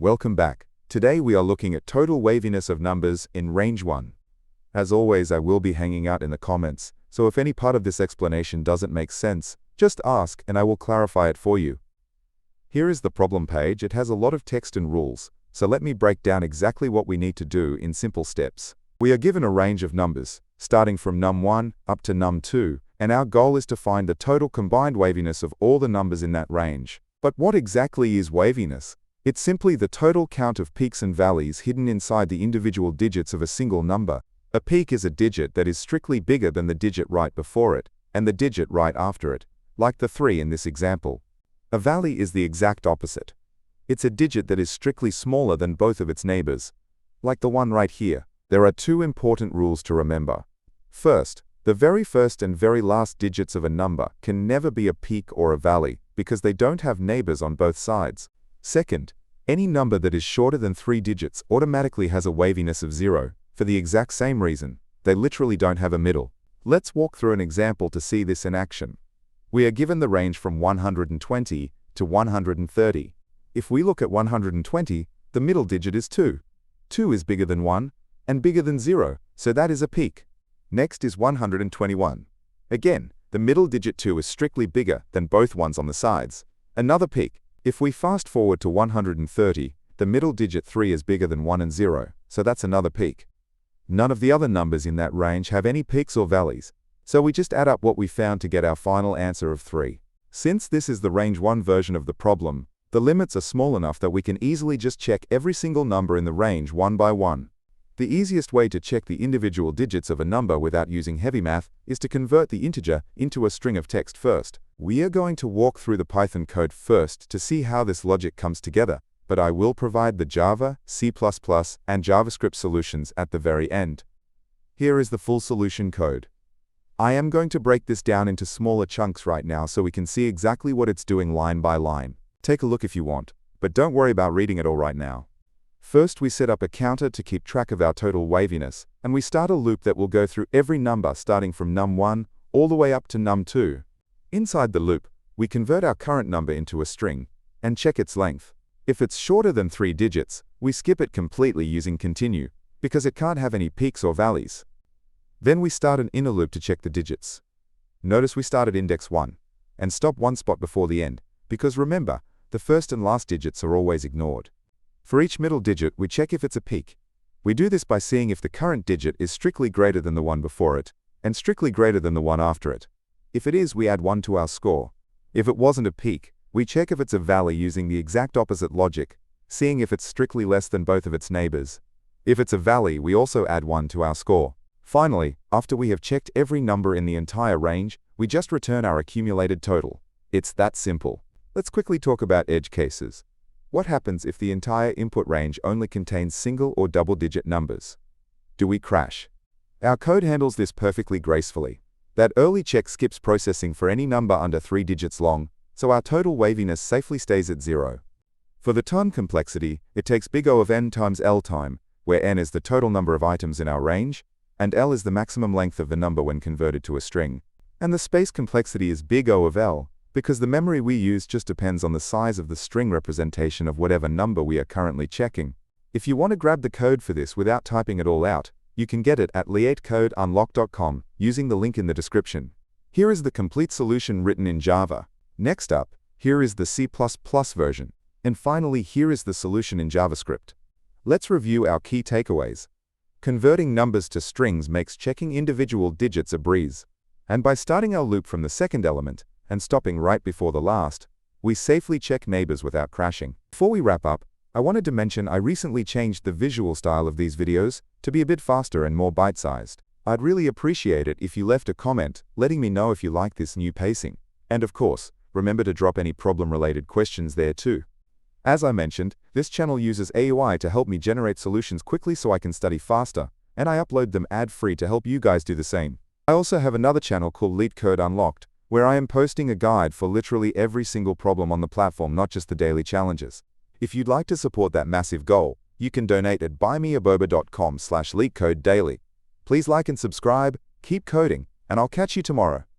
welcome back. Today we are looking at total waviness of numbers in range 1. As always, I will be hanging out in the comments, so if any part of this explanation doesn't make sense, just ask and I will clarify it for you. Here is the problem page. It has a lot of text and rules, so let me break down exactly what we need to do in simple steps. We are given a range of numbers, starting from num1 up to num2, and our goal is to find the total combined waviness of all the numbers in that range. But what exactly is waviness? It's simply the total count of peaks and valleys hidden inside the individual digits of a single number. A peak is a digit that is strictly bigger than the digit right before it, and the digit right after it, like the 3 in this example. A valley is the exact opposite. It's a digit that is strictly smaller than both of its neighbors, like the one right here. There are two important rules to remember. First, the very first and very last digits of a number can never be a peak or a valley, because they don't have neighbors on both sides. Second, any number that is shorter than 3 digits automatically has a waviness of 0, for the exact same reason. They literally don't have a middle. Let's walk through an example to see this in action. We are given the range from 120 to 130. If we look at 120, the middle digit is 2. 2 is bigger than 1, and bigger than 0, so that is a peak. Next is 121. Again, the middle digit 2 is strictly bigger than both ones on the sides. Another peak. If we fast forward to 130, the middle digit 3 is bigger than 1 and 0, so that's another peak. None of the other numbers in that range have any peaks or valleys, so we just add up what we found to get our final answer of 3. Since this is the range 1 version of the problem, the limits are small enough that we can easily just check every single number in the range one by one. The easiest way to check the individual digits of a number without using heavy math is to convert the integer into a string of text first. We are going to walk through the Python code first to see how this logic comes together, but I will provide the Java, C++, and JavaScript solutions at the very end. Here is the full solution code. I am going to break this down into smaller chunks right now so we can see exactly what it's doing line by line. Take a look if you want, but don't worry about reading it all right now. First, we set up a counter to keep track of our total waviness, and we start a loop that will go through every number starting from num1 all the way up to num2. Inside the loop, we convert our current number into a string and check its length. If it's shorter than 3 digits, we skip it completely using continue, because it can't have any peaks or valleys. Then we start an inner loop to check the digits. Notice we start at index 1 and stop one spot before the end, because remember, the first and last digits are always ignored. For each middle digit, we check if it's a peak. We do this by seeing if the current digit is strictly greater than the one before it, and strictly greater than the one after it. If it is, we add 1 to our score. If it wasn't a peak, we check if it's a valley using the exact opposite logic, seeing if it's strictly less than both of its neighbors. If it's a valley, we also add 1 to our score. Finally, after we have checked every number in the entire range, we just return our accumulated total. It's that simple. Let's quickly talk about edge cases. What happens if the entire input range only contains single or double-digit numbers? Do we crash? Our code handles this perfectly gracefully. That early check skips processing for any number under 3 digits long, so our total waviness safely stays at 0. For the time complexity, it takes big O of n times L time, where n is the total number of items in our range, and L is the maximum length of the number when converted to a string. And the space complexity is big O of L, because the memory we use just depends on the size of the string representation of whatever number we are currently checking. If you want to grab the code for this without typing it all out, you can get it at leetcodeunlock.com using the link in the description. Here is the complete solution written in Java. Next up, here is the C++ version. And finally, here is the solution in JavaScript. Let's review our key takeaways. Converting numbers to strings makes checking individual digits a breeze. And by starting our loop from the second element, and stopping right before the last, we safely check neighbors without crashing. Before we wrap up, I wanted to mention I recently changed the visual style of these videos to be a bit faster and more bite-sized. I'd really appreciate it if you left a comment letting me know if you like this new pacing. And of course, remember to drop any problem-related questions there too. As I mentioned, this channel uses AI to help me generate solutions quickly so I can study faster, and I upload them ad-free to help you guys do the same. I also have another channel called Leetcode Unlocked, where I am posting a guide for literally every single problem on the platform, not just the daily challenges. If you'd like to support that massive goal, you can donate at buymeaboba.com/leetcodedaily. Please like and subscribe, keep coding, and I'll catch you tomorrow.